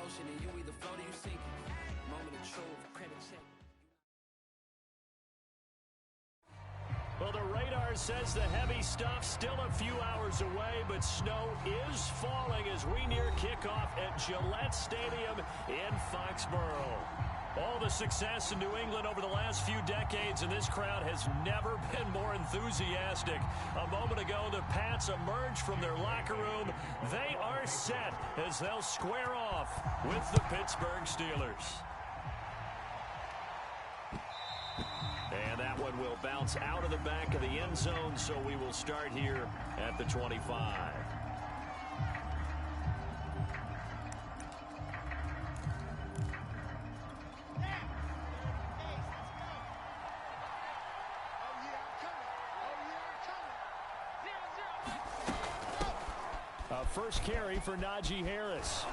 ocean, and you either float or you sink. Moment of truth, credit check. Well, the radar says the heavy stuff still a few hours away, but snow is falling as we near kickoff at Gillette Stadium in Foxborough. All the success in New England over the last few decades, and this crowd has never been more enthusiastic. A moment ago, the Pats emerged from their locker room. They are set as they'll square off with the Pittsburgh Steelers. And that one will bounce out of the back of the end zone, so we will start here at the 25. First carry for Najee Harris.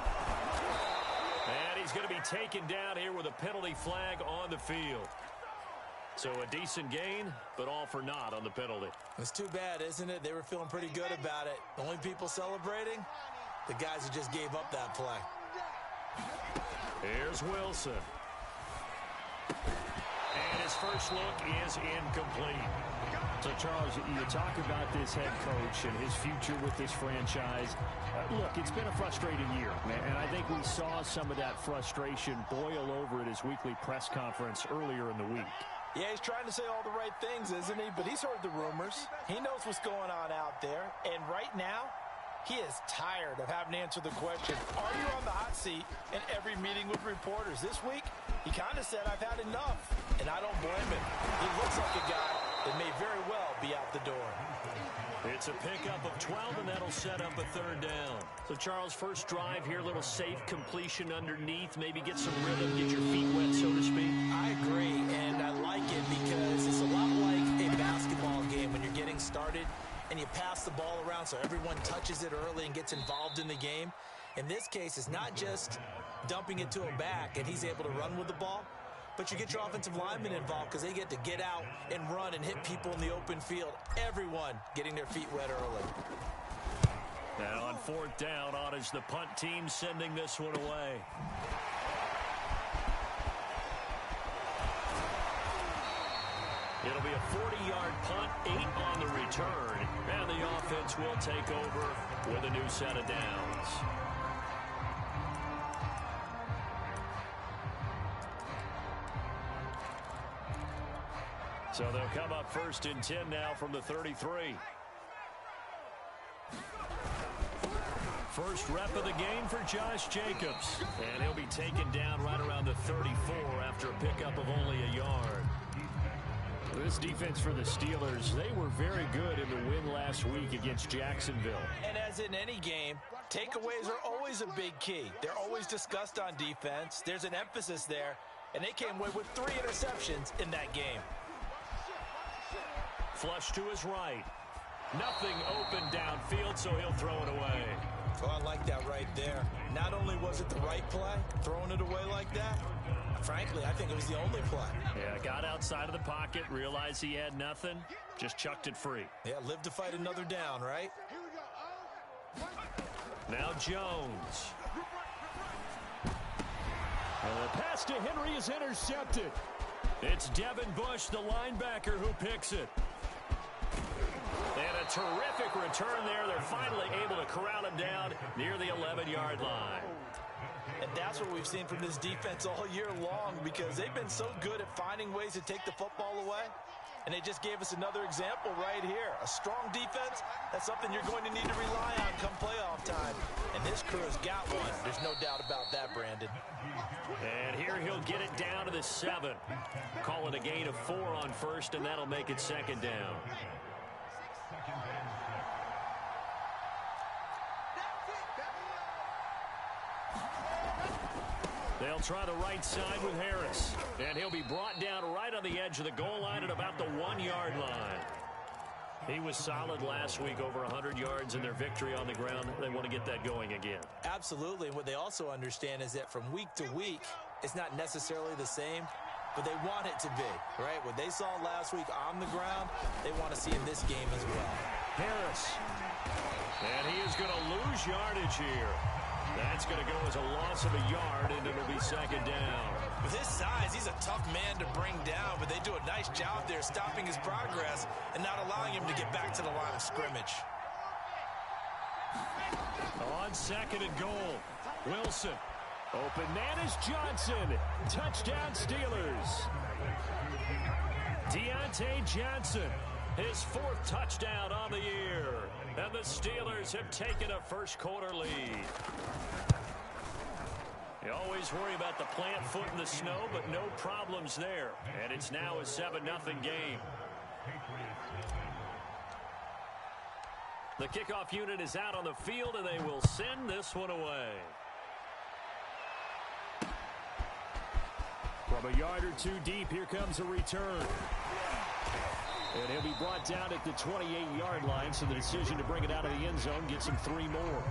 And he's going to be taken down here with a penalty flag on the field. So a decent gain, but all for naught on the penalty. It's too bad, isn't it? They were feeling pretty good about it. The only people celebrating, the guys who just gave up that play. Here's Wilson. And his first look is incomplete. So, Charles, you talk about this head coach and his future with this franchise. Look, it's been a frustrating year, and I think we saw some of that frustration boil over at his weekly press conference earlier in the week. Yeah, he's trying to say all the right things, isn't he? But he's heard the rumors. He knows what's going on out there. And right now, he is tired of having to answer the question, are you on the hot seat in every meeting with reporters? This week, he kind of said, I've had enough. And I don't blame him. He looks like a guy that may very well be out the door. It's a pickup of 12, and that'll set up a third down. So, Charles, first drive here, little safe completion underneath. Maybe get some rhythm, get your feet wet, so to speak. I agree, and I like it because it's a lot like a basketball game when you're getting started and you pass the ball around so everyone touches it early and gets involved in the game. In this case, it's not just dumping it to him back and he's able to run with the ball, but you get your offensive linemen involved because they get to get out and run and hit people in the open field. Everyone getting their feet wet early. And on fourth down, on is the punt team sending this one away. It'll be a 40-yard punt, 8 on the return, and the offense will take over with a new set of downs. So they'll come up first and 10 now from the 33. First rep of the game for Josh Jacobs. And he'll be taken down right around the 34 after a pickup of only a yard. This defense for the Steelers, they were very good in the win last week against Jacksonville. And as in any game, takeaways are always a big key. They're always discussed on defense. There's an emphasis there, and they came away with 3 interceptions in that game. Flush to his right. Nothing open downfield, so he'll throw it away. Oh, I like that right there. Not only was it the right play, throwing it away like that, frankly, I think it was the only play. Yeah, got outside of the pocket, realized he had nothing, just chucked it free. Yeah, live to fight another down, right? Now Jones. And the pass to Henry is intercepted. It's Devin Bush, the linebacker, who picks it. And a terrific return there. They're finally able to corral him down near the 11-yard line. And that's what we've seen from this defense all year long because they've been so good at finding ways to take the football away. And they just gave us another example right here. A strong defense, that's something you're going to need to rely on come playoff time. And this crew's got one. There's no doubt about that, Brandon. And here he'll get it down to the 7. Call it a gain of 4 on first, and that'll make it second down. They'll try the right side with Harris. And he'll be brought down right on the edge of the goal line at about the 1-yard line. He was solid last week, over 100 yards in their victory on the ground. They want to get that going again. Absolutely. What they also understand is that from week to week, it's not necessarily the same, but they want it to be, right? What they saw last week on the ground, they want to see in this game as well. Harris. And he is going to lose yardage here. That's going to go as a loss of a yard, and it'll be second down. With his size, he's a tough man to bring down, but they do a nice job there stopping his progress and not allowing him to get back to the line of scrimmage. On second and goal, Wilson. Open man is Johnson. Touchdown Steelers. Deontay Johnson, his 4th touchdown on the year. And the Steelers have taken a first-quarter lead. You always worry about the plant foot in the snow, but no problems there. And it's now a 7-0 game. The kickoff unit is out on the field, and they will send this one away. From a yard or two deep, here comes a return. And he'll be brought down at the 28-yard line, so the decision to bring it out of the end zone gets him 3 more.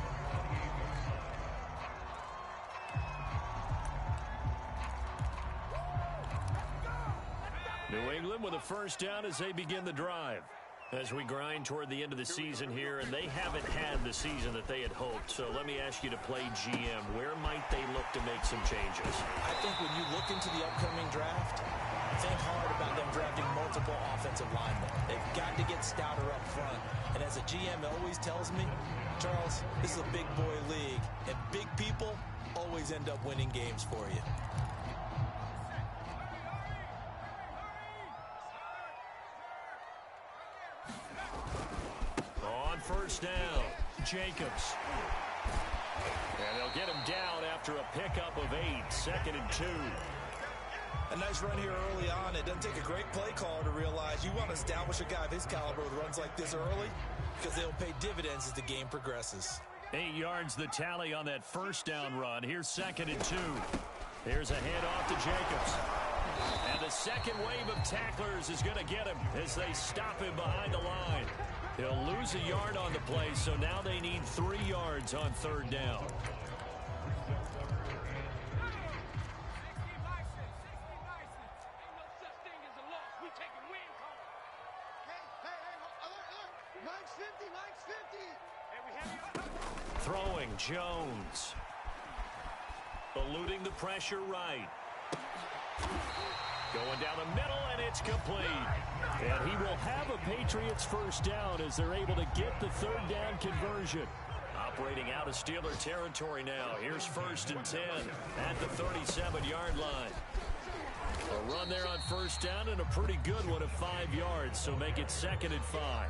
New England with a first down as they begin the drive. As we grind toward the end of the season here, and they haven't had the season that they had hoped. So let me ask you to play GM. Where might they look to make some changes? I think when you look into the upcoming draft, think hard about them drafting multiple offensive linemen. They've got to get stouter up front. And as a GM always tells me, Charles, this is a big boy league, and big people always end up winning games for you. First down, Jacobs. And they'll get him down after a pickup of 8, 2nd and 2. A nice run here early on. It doesn't take a great play caller to realize you want to establish a guy of his caliber with runs like this early because they'll pay dividends as the game progresses. 8 yards the tally on that first down run. Here's 2nd and 2. Here's a handoff to Jacobs. And the second wave of tacklers is going to get him as they stop him behind the line. He'll lose a yard on the play, so now they need 3 yards on 3rd down. Throwing, Jones. Eluding the pressure right. Going down the middle, and it's complete. And he will have a Patriots first down as they're able to get the 3rd down conversion. Operating out of Steeler territory now. Here's 1st and 10 at the 37-yard line. A run there on first down and a pretty good one of 5 yards, so make it 2nd and 5.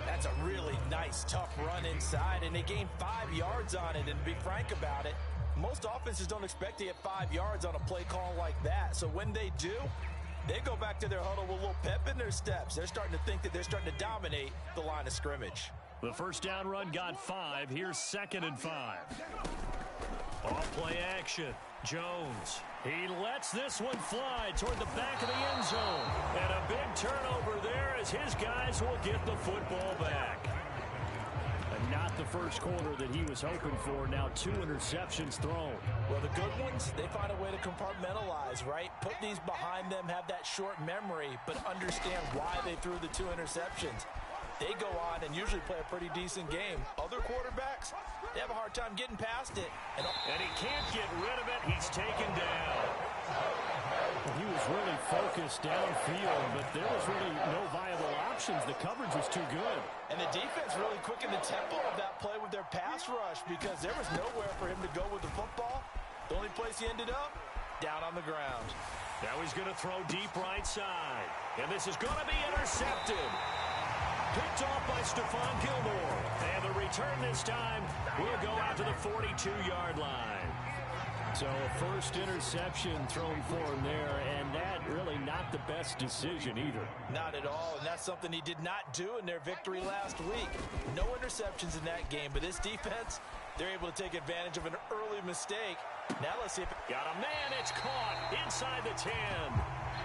That's a really nice, tough run inside, and they gained 5 yards on it. And to be frank about it, most offenses don't expect to get 5 yards on a play call like that. So when they do, they go back to their huddle with a little pep in their steps. They're starting to think that they're starting to dominate the line of scrimmage. The first down run got 5. Here's 2nd and 5. Off play action. Jones. He lets this one fly toward the back of the end zone. And a big turnover there as his guys will get the football back. And not the first quarter that he was hoping for. Now 2 interceptions thrown. Well, the good ones, they find a way to compartmentalize, right? Put these behind them, have that short memory, but understand why they threw the 2 interceptions. They go on and usually play a pretty decent game. Other quarterbacks, they have a hard time getting past it. And he can't get rid of it. He's taken down. He was really focused downfield, but there was really no viable options. The coverage was too good. And the defense really quickened the tempo of that play with their pass rush because there was nowhere for him to go with the football. The only place he ended up, down on the ground. Now he's going to throw deep right side. And this is going to be intercepted. Picked off by Stephon Gilmore. And the return this time will go out to the 42-yard line. So a first interception thrown for him there, and that really not the best decision either. Not at all, and that's something he did not do in their victory last week. No interceptions in that game, but this defense, they're able to take advantage of an early mistake. Now let's see if... Got a man, it's caught inside the 10.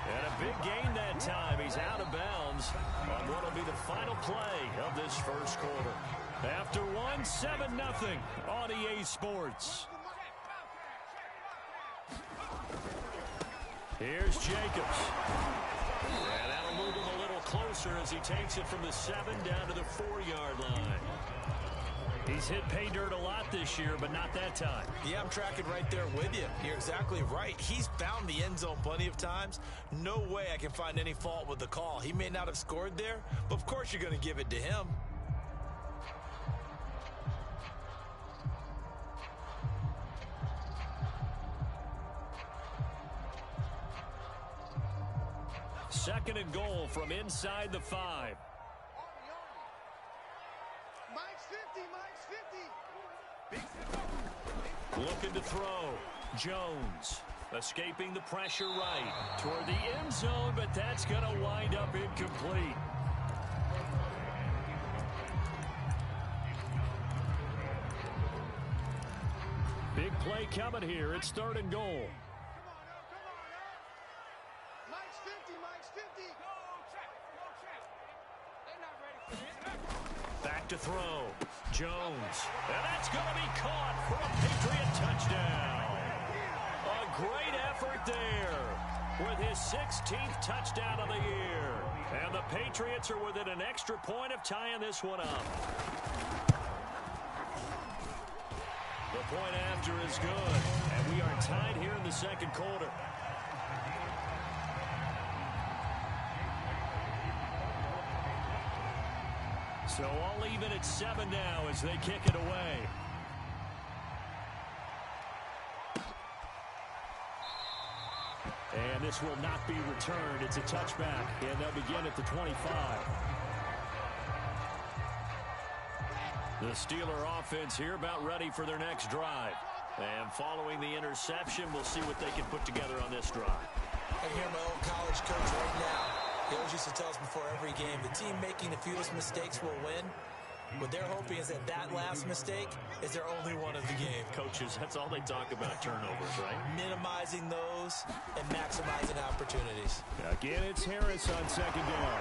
And a big gain that time. He's out of bounds on what will be the final play of this first quarter. After 7-0 on EA Sports. Here's Jacobs. And that'll move him a little closer as he takes it from the 7 down to the 4-yard line. He's hit pay dirt a lot this year, but not that time. Yeah, I'm tracking right there with you. You're exactly right. He's found the end zone plenty of times. No way I can find any fault with the call. He may not have scored there, but of course you're going to give it to him. Second and goal from inside the 5. Looking to throw. Jones escaping the pressure right toward the end zone, but that's going to wind up incomplete. Big play coming here. It's third and goal. Back to throw. Jones. And that's going to be caught for a Patriot touchdown. A great effort there with his 16th touchdown of the year. And the Patriots are within an extra point of tying this one up. The point after is good. And we are tied here in the second quarter. So all even at 7 now as they kick it away. And this will not be returned. It's a touchback, and they'll begin at the 25. The Steeler offense here about ready for their next drive. And following the interception, we'll see what they can put together on this drive. I hear my old college coach right now. He always used to tell us before every game, the team making the fewest mistakes will win. What they're hoping is that that last mistake is their only one of the game. Coaches, that's all they talk about, turnovers, right? Minimizing those and maximizing opportunities. Again, it's Harris on second down.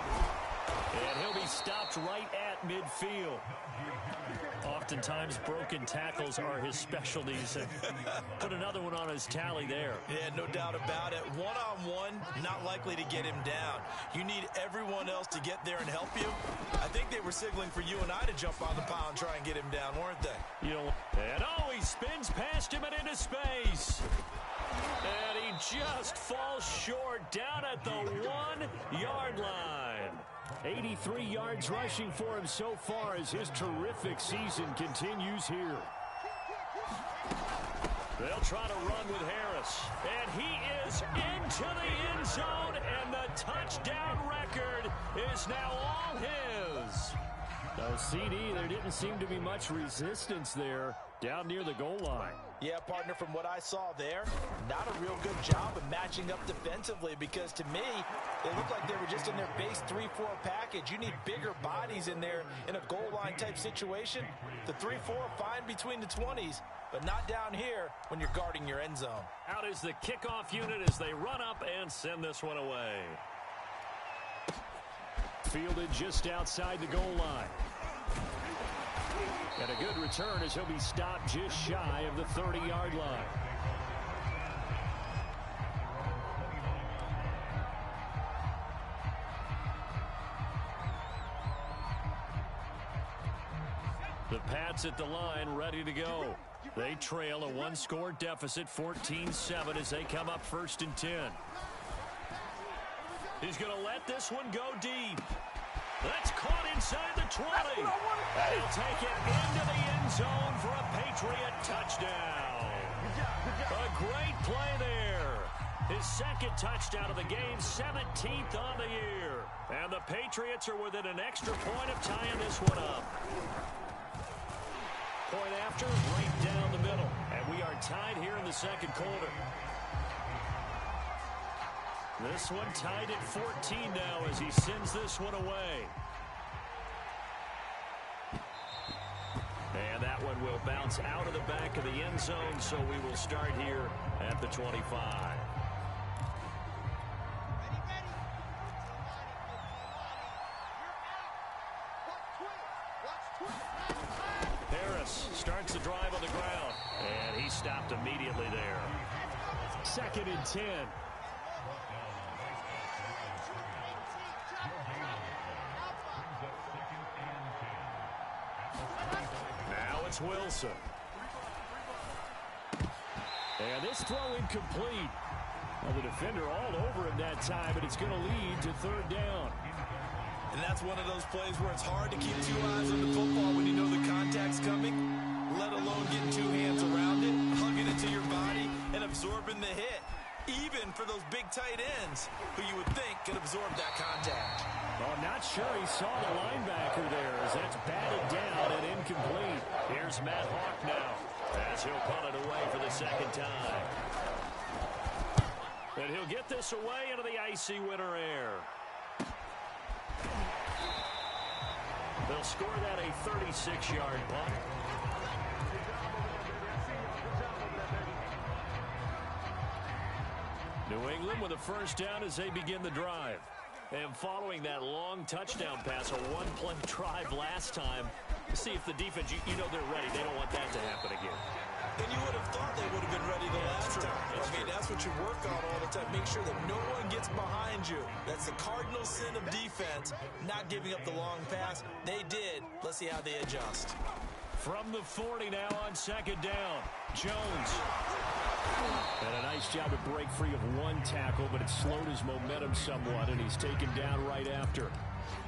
And he'll be stopped right at midfield. Oftentimes, broken tackles are his specialties. And put another one on his tally there. Yeah, no doubt about it. One-on-one, not likely to get him down. You need everyone else to get there and help you. I think they were signaling for you and I to jump on the pile and try and get him down, weren't they? You know, and oh, he spins past him and into space. And he just falls short down at the 1-yard line. 83 yards rushing for him so far as his terrific season continues here. They'll try to run with Harris. And he is into the end zone, and the touchdown record is now all his. Now, CD, there didn't seem to be much resistance there down near the goal line. Yeah, partner, from what I saw there, not a real good job of matching up defensively because to me, they look like they were just in their base 3-4 package. You need bigger bodies in there in a goal line type situation. The 3-4 fine between the 20s, but not down here when you're guarding your end zone. Out is the kickoff unit as they run up and send this one away. Fielded just outside the goal line. And a good return as he'll be stopped just shy of the 30-yard line. The Pats at the line ready to go. They trail a one-score deficit, 14-7 as they come up 1st and 10. He's going to let this one go deep. That's caught inside the 20. And he'll take it into the end zone for a Patriot touchdown. A great play there. His second touchdown of the game, 17th on the year. And the Patriots are within an extra point of tying this one up. Point after, right down the middle. And we are tied here in the second quarter. This one tied at 14 now as he sends this one away. And that one will bounce out of the back of the end zone, so we will start here at the 25. Harris starts the drive on the ground, and he stopped immediately there. 2nd and 10. Now it's Wilson. And this throw incomplete. Well, the defender all over him that time, but it's going to lead to third down. And that's one of those plays where it's hard to keep two eyes on the football when you know the contact's coming, let alone getting two hands around it, hugging it to your body, and absorbing the hit. Even for those big tight ends who you would think could absorb that contact. Well, I'm not sure he saw the linebacker there as that's batted down and incomplete. Here's Matt Hawk now as he'll punt it away for the second time. And he'll get this away into the icy winter air. They'll score that a 36-yard punt. New England with a first down as they begin the drive. And following that long touchdown pass, a one-play drive last time, see if the defense, you know they're ready. They don't want that to happen again. And you would have thought they would have been ready the last time. That's what you work on all the time. Make sure that no one gets behind you. That's the cardinal sin of defense, not giving up the long pass. They did. Let's see how they adjust. From the 40 now on second down, Jones. And a nice job to break free of one tackle, but it slowed his momentum somewhat, and he's taken down right after.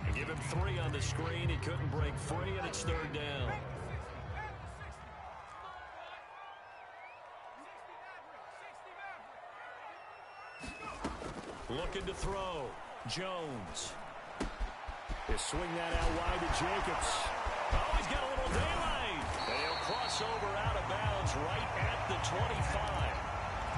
And give him 3 on the screen. He couldn't break free, and it's third down. Looking to throw. Jones. They swing that out wide to Jacobs. Oh, he's got a little daylight. And he'll cross over out of bounds right at the 25.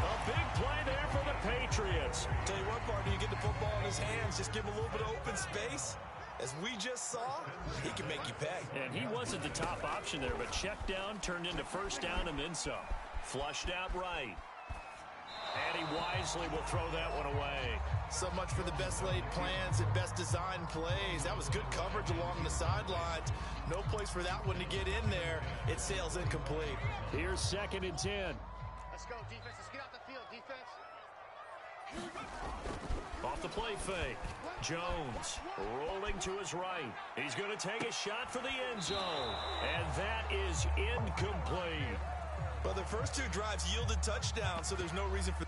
A big play there for the Patriots. Tell you what, partner, you get the football in his hands, just give him a little bit of open space. As we just saw, he can make you pay. And he wasn't the top option there, but check down turned into first down and then some. Flushed out right. And he wisely will throw that one away. So much for the best laid plans and best designed plays. That was good coverage along the sidelines. No place for that one to get in there. It sails incomplete. Here's second and 10. Let's go, defense. Let's get out the field, defense. Off the play fake. Jones rolling to his right. He's going to take a shot for the end zone. And that is incomplete. Well, the first 2 drives yielded touchdowns, so there's no reason for...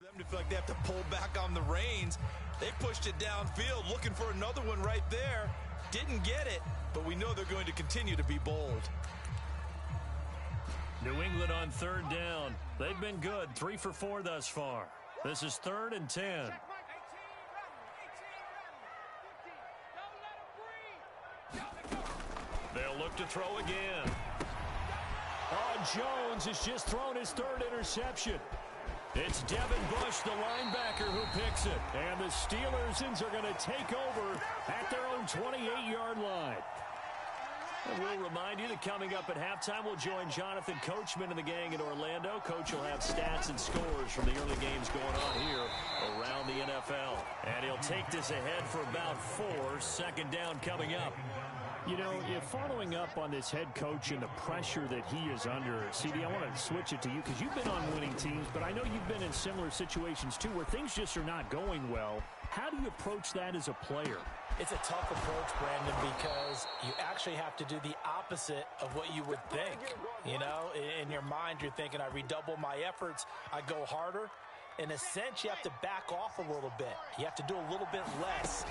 them to feel like they have to pull back on the reins. They pushed it downfield, looking for another one right there. Didn't get it, but we know they're going to continue to be bold. New England on third down. They've been good, 3 for 4 thus far. This is 3rd and 10. They'll look to throw again. Oh, Jones has just thrown his 3rd interception. It's Devin Bush, the linebacker, who picks it. And the Steelers are going to take over at their own 28-yard line. And we'll remind you that coming up at halftime, we'll join Jonathan Coachman and the gang in Orlando. Coach will have stats and scores from the early games going on here around the NFL. And he'll take this ahead for about 4. Second down coming up. You know, if following up on this head coach and the pressure that he is under, CD, I want to switch it to you because you've been on winning teams, but I know you've been in similar situations too where things just are not going well. How do you approach that as a player? It's a tough approach, Brandon, because you actually have to do the opposite of what you would think. You know, in your mind, you're thinking, I redouble my efforts, I go harder. In a sense, you have to back off a little bit. You have to do a little bit less.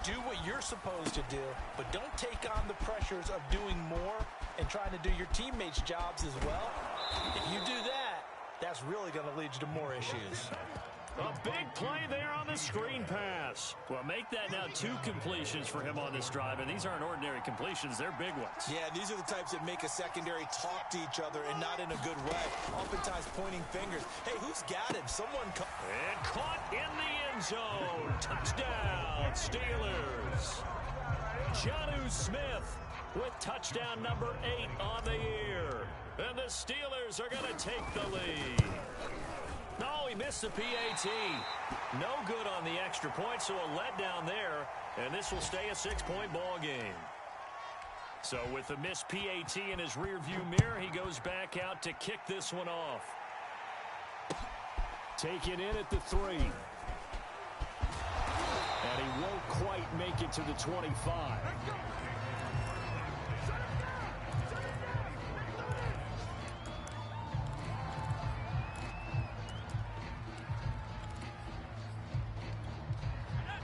Do what you're supposed to do, but don't take on the pressures of doing more and trying to do your teammates' jobs as well. If you do that, that's really going to lead you to more issues. A big play there on the screen pass. Well, make that now 2 completions for him on this drive, and these aren't ordinary completions. They're big ones. Yeah, these are the types that make a secondary talk to each other and not in a good way. Oftentimes pointing fingers. Hey, who's got him? Someone. And caught in the end zone. Touchdown, Steelers. Jonnu Smith with touchdown number 8 on the year. And the Steelers are going to take the lead. No, he missed the PAT. No good on the extra point, so a letdown there. And this will stay a 6-point ball game. So with the missed PAT in his rearview mirror, he goes back out to kick this one off. Taken in at the 3. And he won't quite make it to the 25.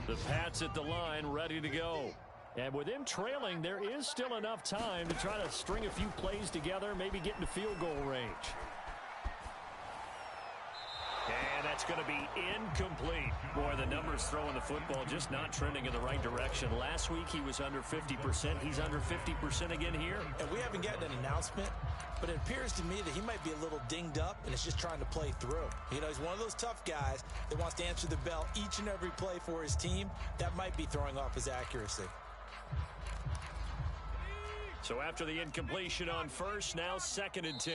The Pats at the line, ready to go. And with him trailing, there is still enough time to try to string a few plays together, maybe get into field goal range. And that's going to be incomplete. Boy, the numbers throwing the football just not trending in the right direction. Last week he was under 50%. He's under 50% again here. And we haven't gotten an announcement, but it appears to me that he might be a little dinged up and is just trying to play through. You know, he's one of those tough guys that wants to answer the bell each and every play for his team. That might be throwing off his accuracy. So after the incompletion on first, now 2nd and 10.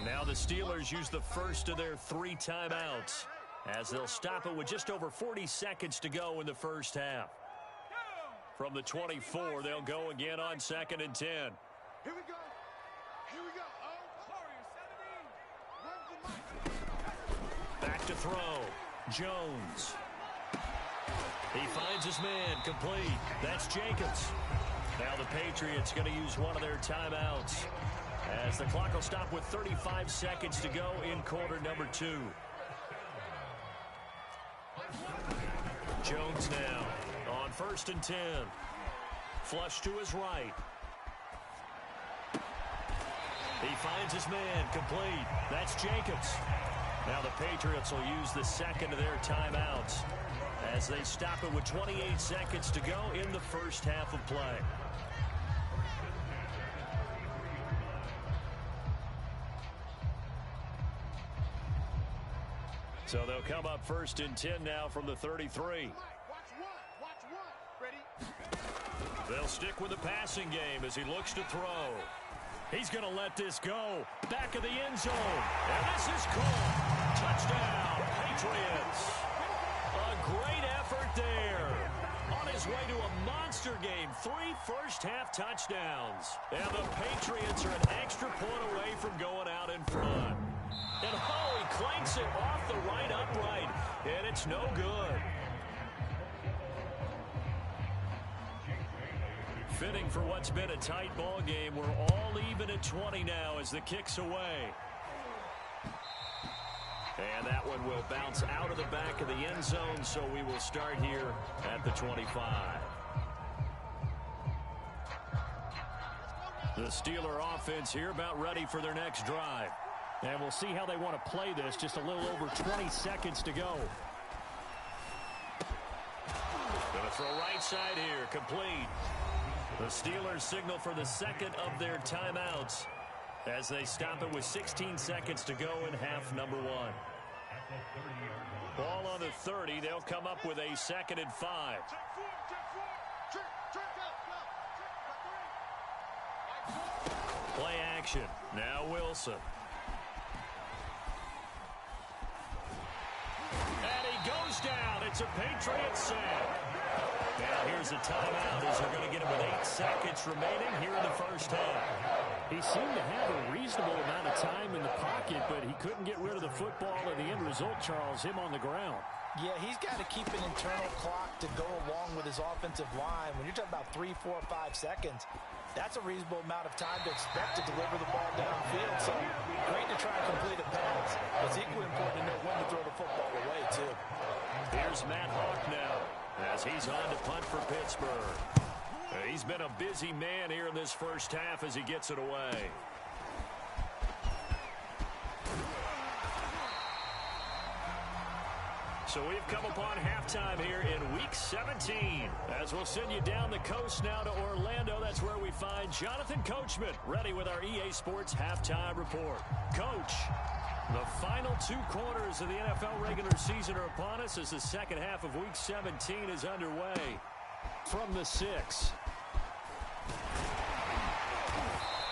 Now the Steelers use the first of their 3 timeouts as they'll stop it with just over 40 seconds to go in the first half. From the 24, they'll go again on 2nd and 10. Here we go. Here we go. Oh, Back to throw. Jones. He finds his man complete. That's Jacobs. Now the Patriots going to use one of their timeouts as the clock will stop with 35 seconds to go in quarter number 2. Jones now on 1st and 10. Flush to his right. He finds his man complete. That's Jacobs. Now the Patriots will use the second of their timeouts as they stop it with 28 seconds to go in the first half of play. So they'll come up 1st and 10 now from the 33. watch one. Ready? They'll stick with the passing game as he looks to throw. He's going to let this go. Back of the end zone. And this is caught. Touchdown, Patriots. A great effort there. On his way to a monster game. 3 first-half touchdowns. And the Patriots are an extra point away from going out in front. And oh, he clanks it off the right upright. And it's no good. Fitting for what's been a tight ball game. We're all even at 20 now as the kick's away. And that one will bounce out of the back of the end zone, so we will start here at the 25. The Steeler offense here about ready for their next drive. And we'll see how they want to play this. Just a little over 20 seconds to go. Going to throw right side here, complete. The Steelers signal for the second of their timeouts as they stop it with 16 seconds to go in half number 1. Ball on the 30. They'll come up with a 2nd and 5. Play action. Now Wilson. And he goes down. It's a Patriots sack. Now here's a timeout as they're going to get him with 8 seconds remaining here in the first half. He seemed to have a reasonable amount of time in the pocket, but he couldn't get rid of the football, and the end result, Charles, him on the ground. Yeah, he's got to keep an internal clock to go along with his offensive line. When you're talking about 3, 4, 5 seconds, that's a reasonable amount of time to expect to deliver the ball downfield. So great to try and complete a pass. It's equally important to know when to throw the football away, too. Here's Matt Hawk now as he's on to punt for Pittsburgh. He's been a busy man here in this first half as he gets it away. So we've come upon halftime here in Week 17. As we'll send you down the coast now to Orlando, that's where we find Jonathan Coachman ready with our EA Sports Halftime Report. Coach, the final 2 quarters of the NFL regular season are upon us as the second half of Week 17 is underway. From the 6.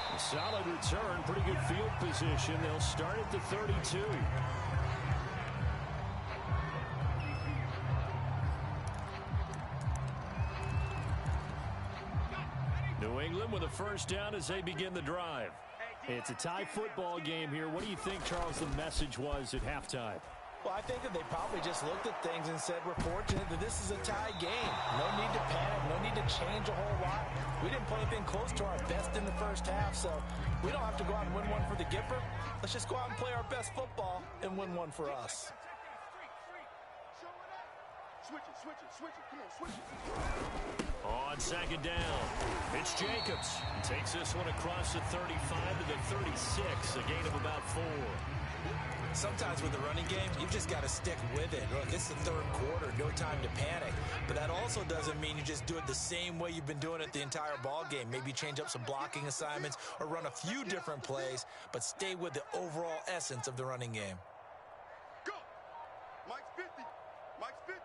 A solid return, pretty good field position. They'll start at the 32. New England with a first down as they begin the drive. It's a tie football game here. What do you think, Charles, the message was at halftime? Well, I think that they probably just looked at things and said, we're fortunate that this is a tie game. No need to panic, no need to change a whole lot. We didn't play anything close to our best in the first half, so we don't have to go out and win one for the Gipper. Let's just go out and play our best football and win one for us. Switch it. Come on, switch it. On second down, it's Jacobs. He takes this one across the 35 to the 36, a gain of about 4. Sometimes with the running game, you've just got to stick with it. Look, it's the third quarter, no time to panic. But that also doesn't mean you just do it the same way you've been doing it the entire ball game. Maybe change up some blocking assignments or run a few different plays, but stay with the overall essence of the running game. Go! Mike's 50. Mike's 50.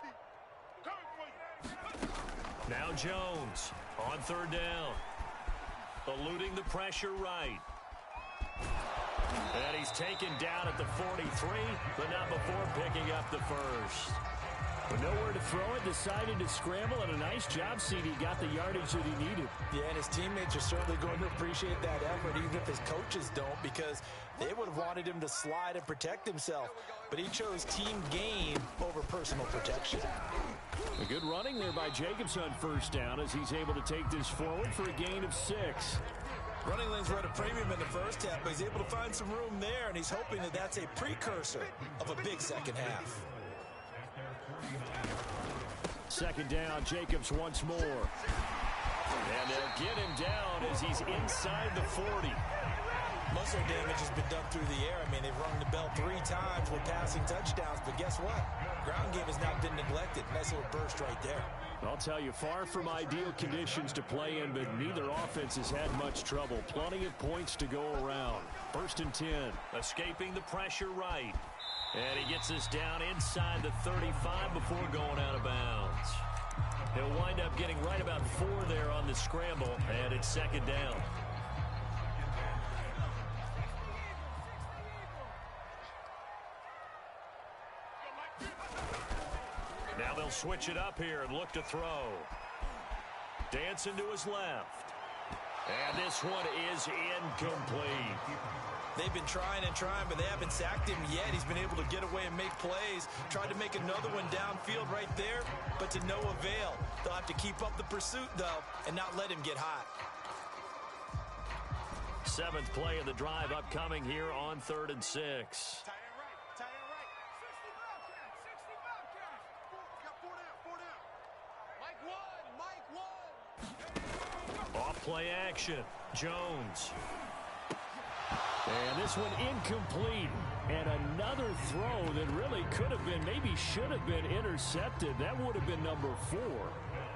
Now Jones on third down. Eluding the pressure right. And he's taken down at the 43, but not before picking up the first. With nowhere to throw it, decided to scramble, and a nice job, CD. Got the yardage that he needed. Yeah, and his teammates are certainly going to appreciate that effort, even if his coaches don't, because they would have wanted him to slide and protect himself. But he chose team gain over personal protection. A good running there by Jacobs on first down as he's able to take this forward for a gain of 6. Running lanes were at a premium in the first half, but he's able to find some room there, and he's hoping that that's a precursor of a big second half. Second down, Jacobs once more. And they'll get him down as he's inside the 40. Most of their damage has been done through the air. I mean, they've rung the bell 3 times with passing touchdowns, but guess what? Ground game has not been neglected. Nice little burst right there. I'll tell you, far from ideal conditions to play in, but neither offense has had much trouble. Plenty of points to go around. First and 10. Escaping the pressure right. And he gets this down inside the 35 before going out of bounds. He'll wind up getting right about 4 there on the scramble, and it's second down. Now they'll switch it up here and look to throw. Dancing to his left. And this one is incomplete. They've been trying and trying, but they haven't sacked him yet. He's been able to get away and make plays. Tried to make another one downfield right there, but to no avail. They'll have to keep up the pursuit, though, and not let him get hot. 7th play of the drive upcoming here on 3rd and 6. Tight end right. 60 Bobcats. Got 4 down. Mike 1. Off play action. Jones. And this one incomplete. And another throw that really could have been, maybe should have been intercepted. That would have been number 4.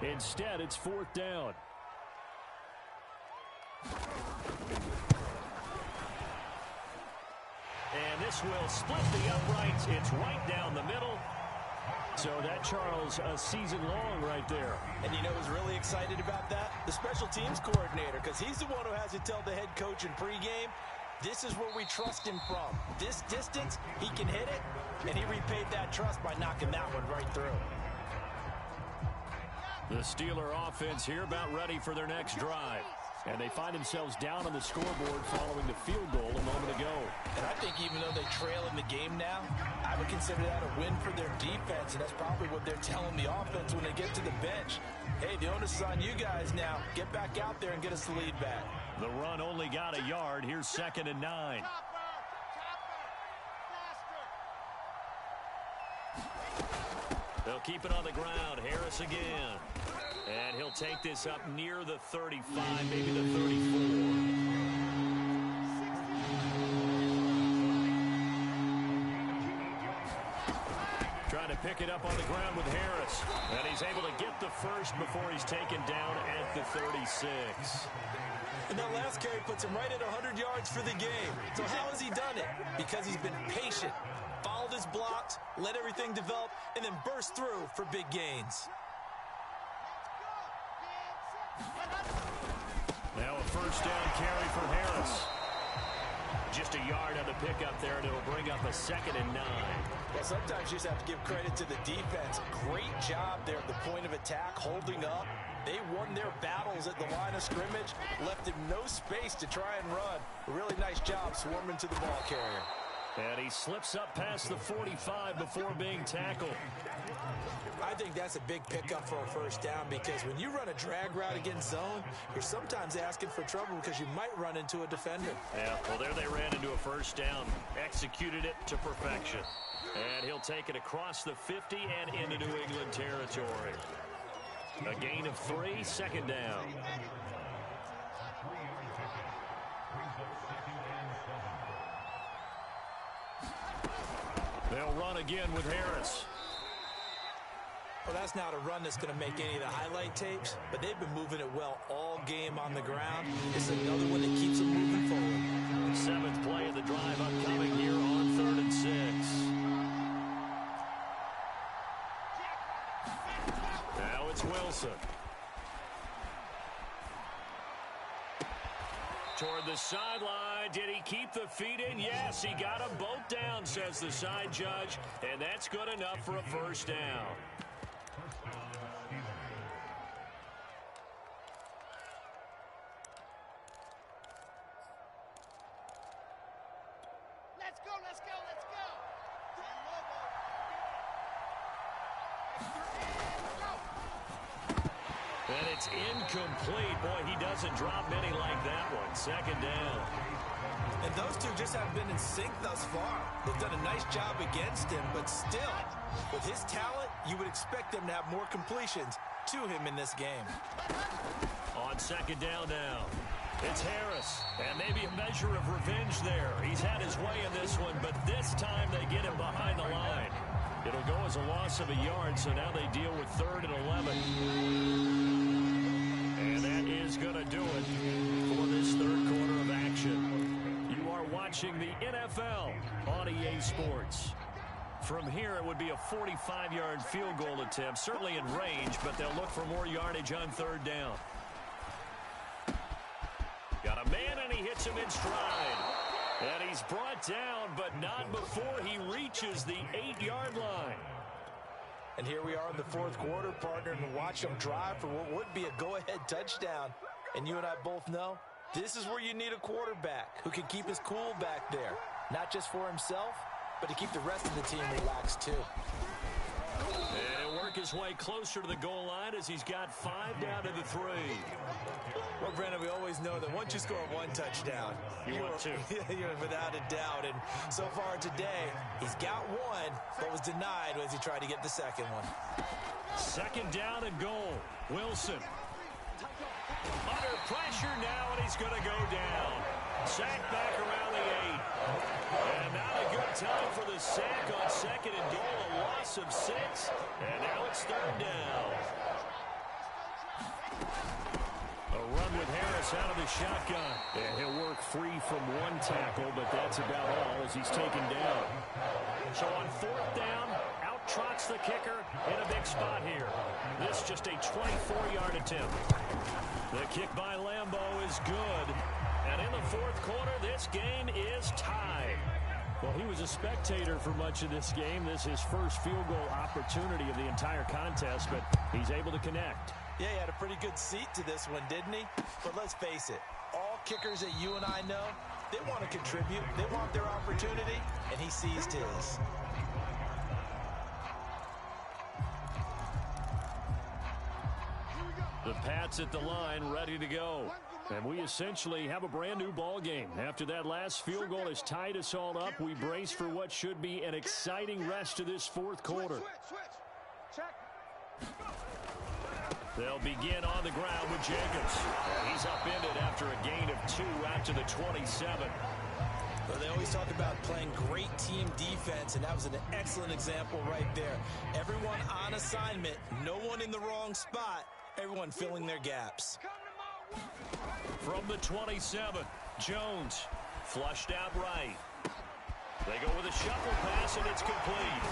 Instead, it's 4th down. And this will split the uprights. It's right down the middle. So that, Charles, a season long right there. And you know who's really excited about that? The special teams coordinator, because he's the one who has to tell the head coach in pregame, this is where we trust him from. This distance, he can hit it, and he repaid that trust by knocking that one right through. The Steeler offense here about ready for their next drive. And they find themselves down on the scoreboard following the field goal a moment ago. And I think even though they trail in the game now, I would consider that a win for their defense, and that's probably what they're telling the offense when they get to the bench. Hey, the onus is on you guys now. Get back out there and get us the lead back. The run only got a yard. Here's 2nd and 9. They'll keep it on the ground. Harris again. And he'll take this up near the 35, maybe the 34. Trying to pick it up on the ground with Harris. And he's able to get the first before he's taken down at the 36. And that last carry puts him right at 100 yards for the game. So how has he done it? Because he's been patient, followed his blocks, let everything develop, and then burst through for big gains. Now a first down carry for Harris. Just a yard on the pickup there, and it'll bring up a 2nd and 9. Well, sometimes you just have to give credit to the defense. Great job there at the point of attack, holding up. They won their battles at the line of scrimmage, left him no space to try and run. A really nice job swarming to the ball carrier. And he slips up past the 45 before being tackled. I think that's a big pickup for a first down because when you run a drag route against zone, you're sometimes asking for trouble because you might run into a defender. Yeah, well, there they ran into a first down, executed it to perfection. And he'll take it across the 50 and into New England territory. A gain of 3, 2nd down. They'll run again with Harris. Well, that's not a run that's going to make any of the highlight tapes, but they've been moving it well all game on the ground. It's another one that keeps them moving forward. 7th play of the drive upcoming here on 3rd and 6. Now it's Wilson. Toward the sideline. Did he keep the feet in? Yes, he got them both down, says the side judge, and that's good enough for a first down. Let's go, let's go, let's go. And it's incomplete. Boy, he doesn't drop many like that one. 2nd down. And those two just haven't been in sync thus far. They've done a nice job against him, but still, with his talent, you would expect them to have more completions to him in this game. On 2nd down now, it's Harris. And maybe a measure of revenge there. He's had his way in this one, but this time they get him behind the line. It'll go as a loss of a yard, so now they deal with 3rd and 11. And that is going to do it for this 3rd quarter of action. You are watching the NFL on EA Sports. From here, it would be a 45-yard field goal attempt, certainly in range, but they'll look for more yardage on 3rd down. Got a man, and he hits him in stride. And he's brought down, but not before he reaches the 8-yard line. And here we are in the 4th quarter, partner, and watch him drive for what would be a go-ahead touchdown. And you and I both know this is where you need a quarterback who can keep his cool back there, not just for himself, but to keep the rest of the team relaxed too. And he'll work his way closer to the goal line as he's got 5 down to the 3. Well, Brandon, we always know that once you score 1 touchdown, you want 2. You're without a doubt. And so far today, he's got 1, but was denied as he tried to get the 2nd one. 2nd down and goal. Wilson. Under pressure now, and he's going to go down. Sack back around the 8. And not a good time for the sack on 2nd and goal. A loss of 6. And now it's 3rd down. A run with Harris out of the shotgun. And he'll work free from 1 tackle, but that's about all as he's taken down. So on 4th down, out trots the kicker in a big spot here. This just a 24-yard attempt. The kick by Lambo is good. And in the 4th quarter, this game is tied. Well, he was a spectator for much of this game. This is his first field goal opportunity of the entire contest, but he's able to connect. Yeah, he had a pretty good seat to this one, didn't he? But let's face it, all kickers that you and I know, they want to contribute. They want their opportunity, and he seized his. The Pats at the line, ready to go. And we essentially have a brand new ball game. After that last field goal has tied us all up, we brace for what should be an exciting rest of this 4th quarter. They'll begin on the ground with Jacobs. He's upended after a gain of 2 out to the 27. Well, they always talk about playing great team defense, and that was an excellent example right there. Everyone on assignment, no one in the wrong spot, everyone filling their gaps. From the 27, Jones flushed out right. They go with a shuffle pass, and it's complete.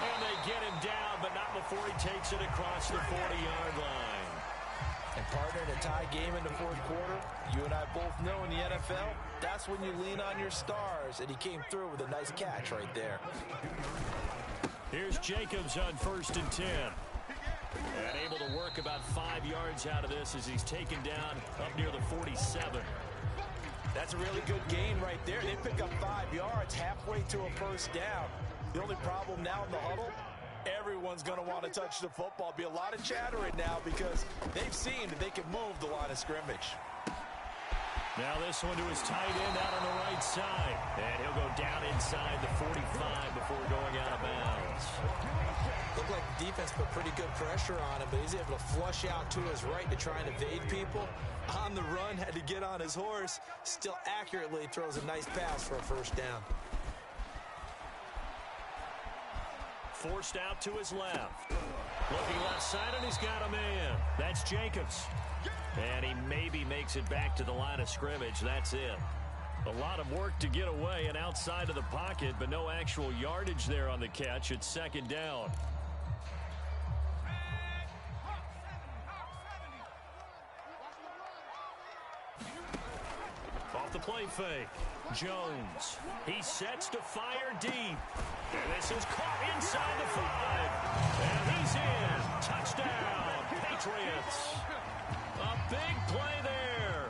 And they get him down, but not before he takes it across the 40-yard line. And partner, in a tie game in the fourth quarter, you and I both know in the NFL, that's when you lean on your stars, and he came through with a nice catch right there. Here's Jacobs on 1st and 10. And able to work about 5 yards out of this as he's taken down up near the 47. That's a really good gain right there. They pick up 5 yards halfway to a first down. The only problem now in the huddle, everyone's going to want to touch the football. Be a lot of chattering now because they've seen that they can move the line of scrimmage. Now this one to his tight end out on the right side. And he'll go down inside the 45 before going out of bounds. Looked like the defense put pretty good pressure on him, but he's able to flush out to his right to try and evade people. On the run, had to get on his horse. Still accurately throws a nice pass for a first down. Forced out to his left. Looking left side, and he's got a man. That's Jacobs. And he maybe makes it back to the line of scrimmage. That's it. A lot of work to get away and outside of the pocket, but no actual yardage there on the catch. It's second down. Off the play fake. Jones. He sets to fire deep. And this is caught inside the 5. And he's in. Touchdown, Patriots. A big play there.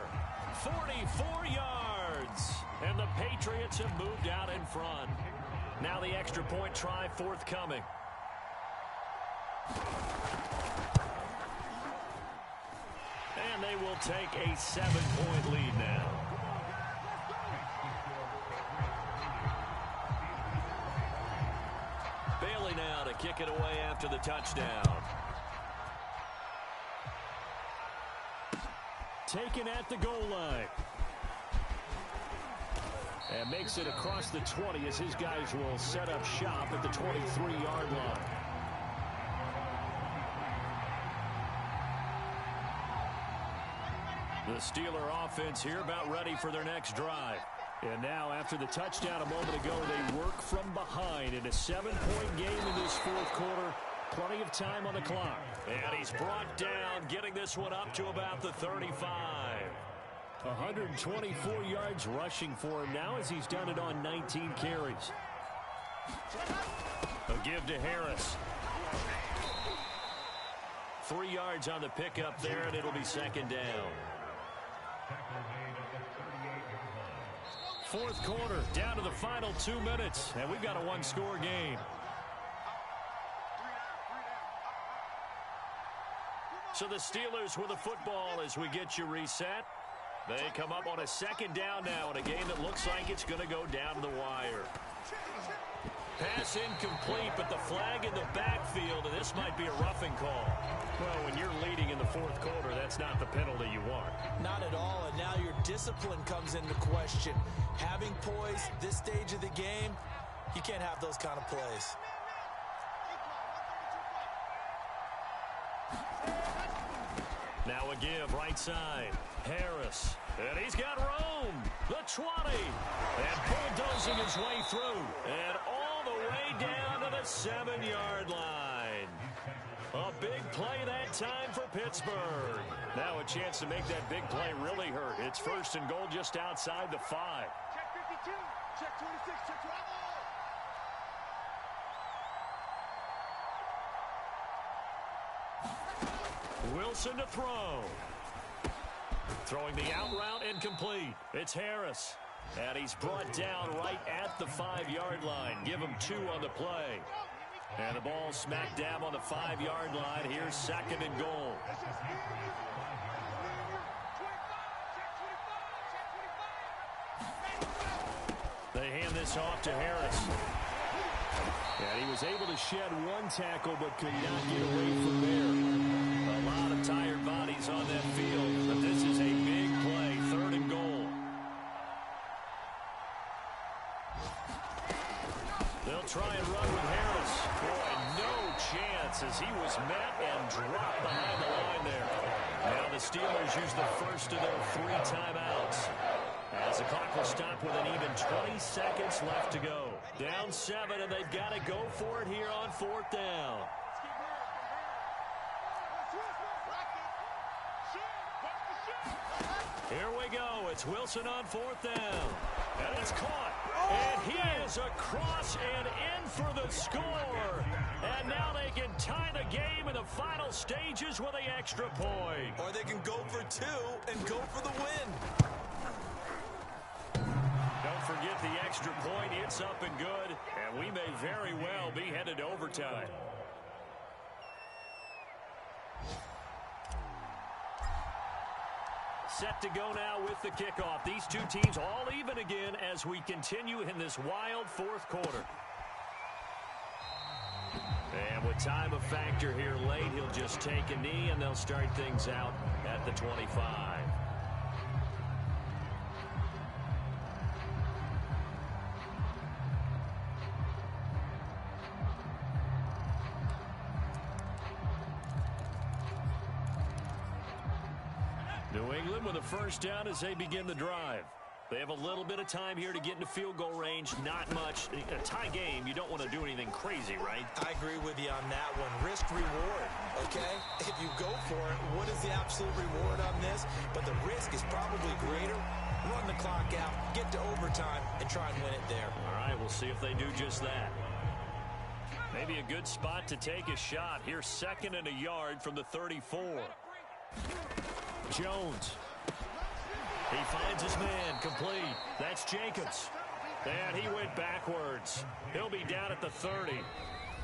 44 yards. And the Patriots have moved out in front. Now the extra point try forthcoming. And they will take a 7-point lead now. Bailey now to kick it away after the touchdown. Taken at the goal line. And makes it across the 20 as his guys will set up shop at the 23-yard line. The Steeler offense here about ready for their next drive. And now after the touchdown a moment ago, they work from behind in a 7-point game in this fourth quarter. Plenty of time on the clock. And he's brought down, getting this one up to about the 35. 124 yards rushing for him now as he's done it on 19 carries. A give to Harris. 3 yards on the pickup there, and it'll be second down. Fourth quarter, down to the final 2 minutes, and we've got a one-score game. So the Steelers with the football as we get you reset. They come up on a second down now in a game that looks like it's going to go down to the wire. Pass incomplete, but the flag in the backfield, and this might be a roughing call. Well, when you're leading in the fourth quarter, that's not the penalty you want. Not at all, and now your discipline comes into question. Having poise this stage of the game, you can't have those kind of plays. Now a give, right side. Harris. And he's got room. The 20. And bulldozing his way through. And all the way down to the 7-yard line. A big play that time for Pittsburgh. Now a chance to make that big play really hurt. It's first and goal just outside the 5. Check 52. Check 26. Check 12. Wilson to throw. Throwing the out route incomplete. It's Harris. And he's brought down right at the 5-yard line. Give him 2 on the play. And the ball smack dab on the 5-yard line. Here's second and goal. They hand this off to Harris. And he was able to shed 1 tackle but could not get away from there. A lot of tired bodies on that field, but this is a big play, 3rd and goal. They'll try and run with Harris. Boy, no chance as he was met and dropped behind the line there. Now the Steelers use the first of their 3 timeouts. As the clock will stop with an even 20 seconds left to go. Down 7, and they've got to go for it here on 4th down. Here we go. It's Wilson on 4th down. And it's caught. And he is across and in for the score. And now they can tie the game in the final stages with the extra point. Or they can go for 2 and go for the win. Don't forget the extra point. It's up and good. And we may very well be headed to overtime. Set to go now with the kickoff. These two teams all even again as we continue in this wild 4th quarter. And with time a factor here late, he'll just take a knee and they'll start things out at the 25. New England with a first down as they begin the drive. They have a little bit of time here to get into field goal range. Not much. A tie game, you don't want to do anything crazy, right? I agree with you on that one. Risk reward, okay? If you go for it, what is the absolute reward on this? But the risk is probably greater. Run the clock out, get to overtime, and try and win it there. All right, we'll see if they do just that. Maybe a good spot to take a shot. Here's 2nd and a yard from the 34. Jones. He finds his man complete. That's Jacobs. And he went backwards. He'll be down at the 30.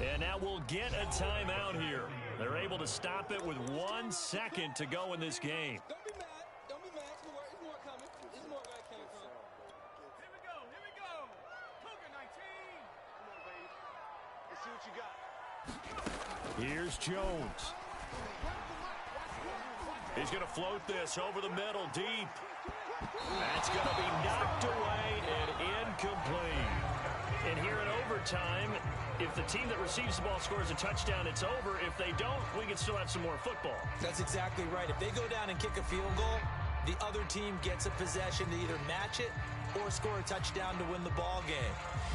And now we'll get a timeout here. They're able to stop it with 1 second to go in this game. Don't be mad. Don't be mad. There's more coming. There's more where that came from. Here we go. Here we go. Cougar 19. Come on, baby. Let's see what you got. Here's Jones. He's going to float this over the middle deep. That's going to be knocked away and incomplete. And here in overtime, if the team that receives the ball scores a touchdown, it's over. If they don't, we can still have some more football. That's exactly right. If they go down and kick a field goal, the other team gets a possession to either match it or score a touchdown to win the ball game.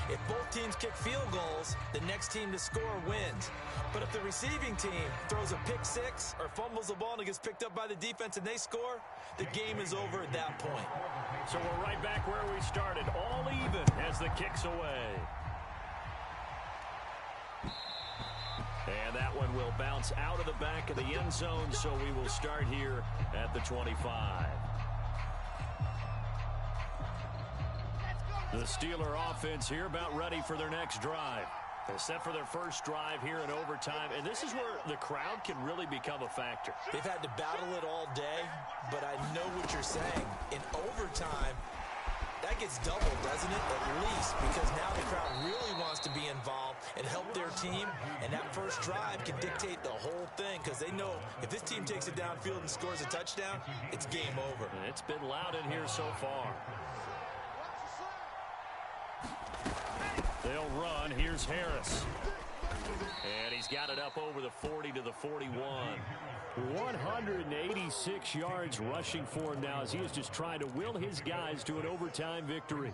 If both teams kick field goals, the next team to score wins. But if the receiving team throws a pick 6 or fumbles the ball and it gets picked up by the defense and they score, the game is over at that point. So we're right back where we started, all even as the kick's away. And that one will bounce out of the back of the end zone, so we will start here at the 25. The Steeler offense here about ready for their next drive. They're set for their first drive here in overtime, and this is where the crowd can really become a factor. They've had to battle it all day, but I know what you're saying. In overtime, that gets doubled, doesn't it? At least, because now the crowd really wants to be involved and help their team, and that first drive can dictate the whole thing because they know if this team takes it downfield and scores a touchdown, it's game over. And it's been loud in here so far. They'll run. Here's Harris. And he's got it up over the 40 to the 41. 186 yards rushing for him now as he is just trying to will his guys to an overtime victory.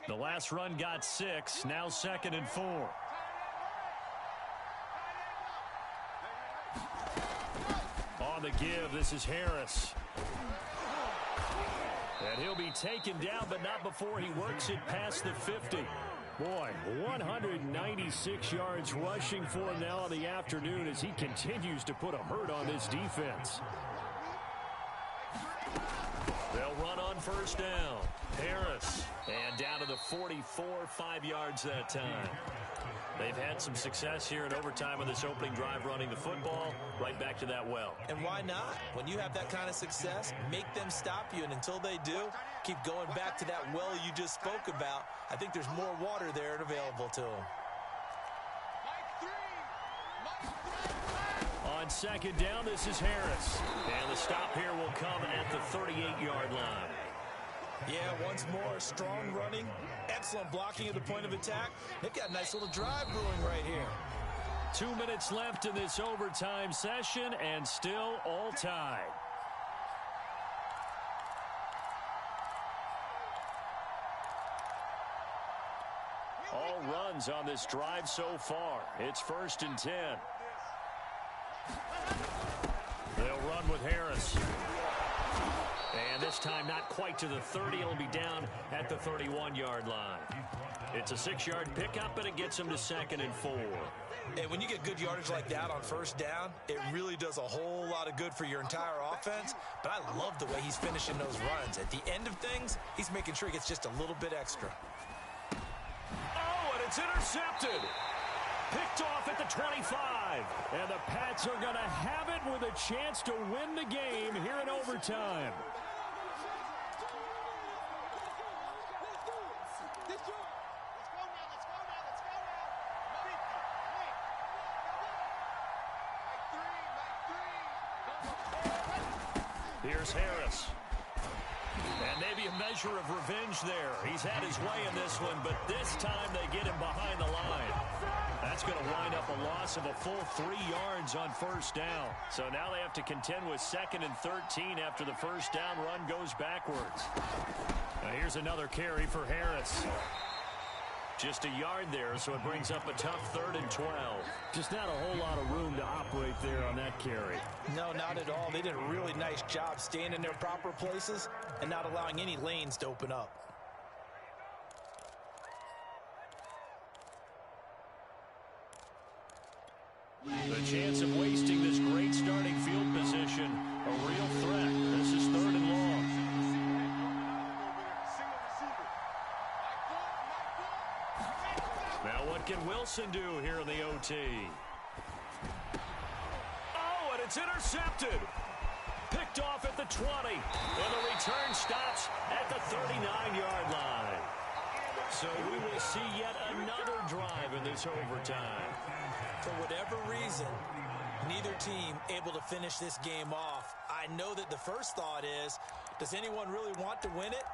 The last run got 6, now 2nd and 4. On the give, this is Harris. And he'll be taken down, but not before he works it past the 50. Boy, 196 yards rushing for him now in the afternoon as he continues to put a hurt on this defense. They'll run on first down. Harris. And down to the 44, 5 yards that time. They've had some success here in overtime in this opening drive running the football. Right back to that well. And why not? When you have that kind of success, make them stop you. And until they do, keep going back to that well you just spoke about. I think there's more water there and available to them. On second down, this is Harris. And the stop here will come at the 38-yard line. Yeah, once more, strong running, excellent blocking at the point of attack. They've got a nice little drive brewing right here. 2 minutes left in this overtime session, and still all tied. All runs on this drive so far. It's 1st and 10. They'll run with Harris. And this time not quite to the 30. It'll be down at the 31-yard line. It's a 6-yard pickup, and it gets him to 2nd and 4. And when you get good yardage like that on first down, it really does a whole lot of good for your entire offense. But I love the way he's finishing those runs. At the end of things, he's making sure he gets just a little bit extra. Oh, and it's intercepted. Picked off at the 25. And the Pats are going to have it with a chance to win the game here in overtime. Here's Harris. And maybe a measure of revenge there. He's had his way in this one, but this time they get him behind the line. That's going to wind up a loss of a full 3 yards on first down. So now they have to contend with 2nd and 13 after the first down run goes backwards. Now here's another carry for Harris. Just a yard there, so it brings up a tough 3rd and 12. Just not a whole lot of room to operate there on that carry. No, not at all. They did a really nice job staying in their proper places and not allowing any lanes to open up. The chance of wasting this great starting field position, a real threat. This is 3rd and long. Now what can Wilson do here in the OT? Oh, and it's intercepted. Picked off at the 20. And the return stops at the 39-yard line. So we will see yet another drive in this overtime. For whatever reason, neither team able to finish this game off. I know that the first thought is, does anyone really want to win it?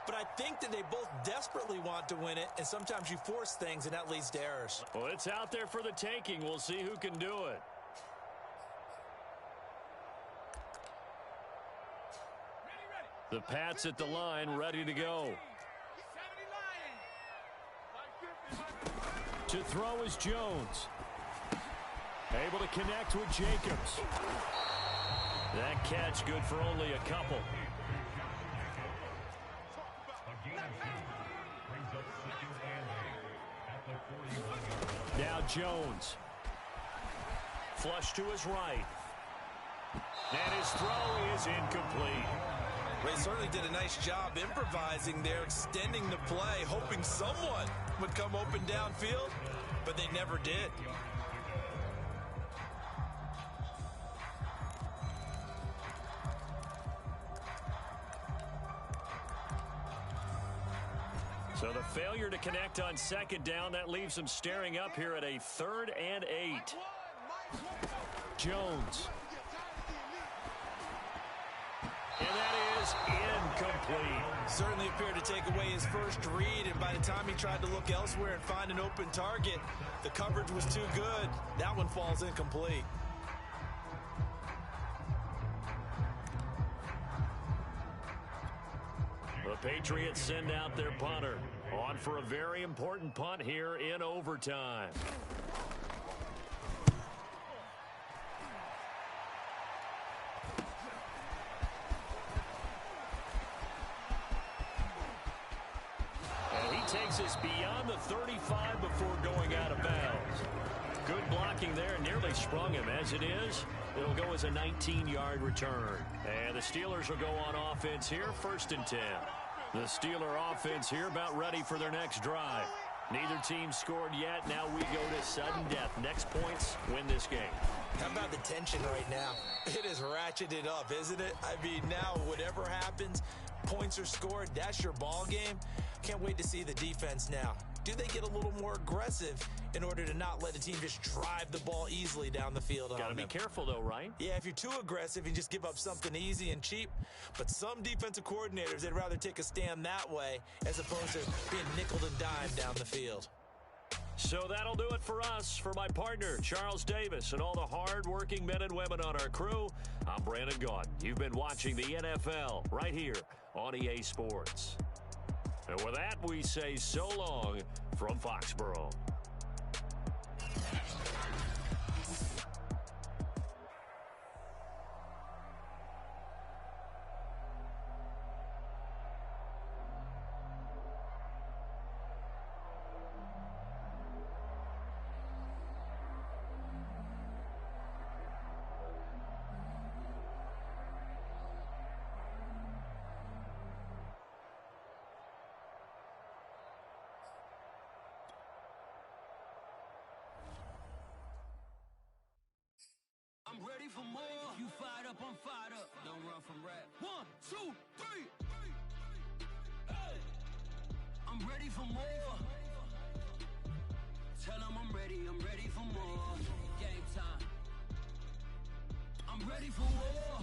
But I think that they both desperately want to win it, and sometimes you force things, and that leads to errors. Well, it's out there for the taking. We'll see who can do it. The Pats at the line, ready to go. To throw is Jones. Able to connect with Jacobs. That catch good for only a couple. Now Jones. Flush to his right. And his throw is incomplete. They certainly did a nice job improvising there, extending the play, hoping someone would come open downfield, but they never did. So the failure to connect on second down, that leaves them staring up here at a 3rd and 8. Jones. And that is incomplete. Certainly appeared to take away his first read, and by the time he tried to look elsewhere and find an open target, the coverage was too good. That one falls incomplete. The The Patriots send out their punter. On for a very important punt here in overtime. And he takes us beyond the 35 before going out of bounds. Good blocking there, nearly sprung him. As it is, it'll go as a 19-yard return. And the Steelers will go on offense here, 1st and 10. The Steeler offense here about ready for their next drive. Neither team scored yet. Now we go to sudden death. Next points win this game. How about the tension right now? It is ratcheted up, isn't it? I mean, now whatever happens, points are scored, that's your ball game. Can't wait to see the defense now. Do they get a little more aggressive in order to not let the team just drive the ball easily down the field? Got to be careful, though, right? Yeah, if you're too aggressive, you just give up something easy and cheap. But some defensive coordinators, they'd rather take a stand that way as opposed to being nickel and dime down the field. So that'll do it for us. For my partner, Charles Davis, and all the hard-working men and women on our crew, I'm Brandon Gaudin. You've been watching the NFL right here on EA Sports. And with that, we say so long from Foxborough. I'm ready for more. You fired up, I'm fired up. Don't run from rap. 1, 2, 3. Hey. I'm ready for more. Tell them I'm ready for more. Game time. I'm ready for war.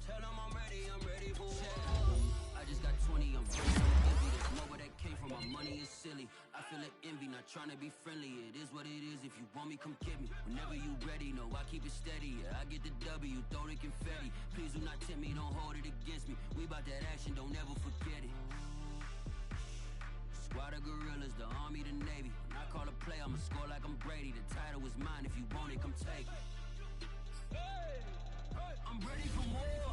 Tell them I'm ready for war. I just got 20, I'm ready for envy. There's more where that came from, my money is silly. I feel it envy, not trying to be friendly. It is what it is, if you want me, come get me. Whenever you ready, no, I keep it steady. Yeah, I get the W, throw the confetti. Please do not tempt me, don't hold it against me. We bout that action, don't ever forget it. Squad of gorillas, the army, the navy. When I call a play, I'ma score like I'm Brady. The title is mine, if you want it, come take it. I'm ready for more.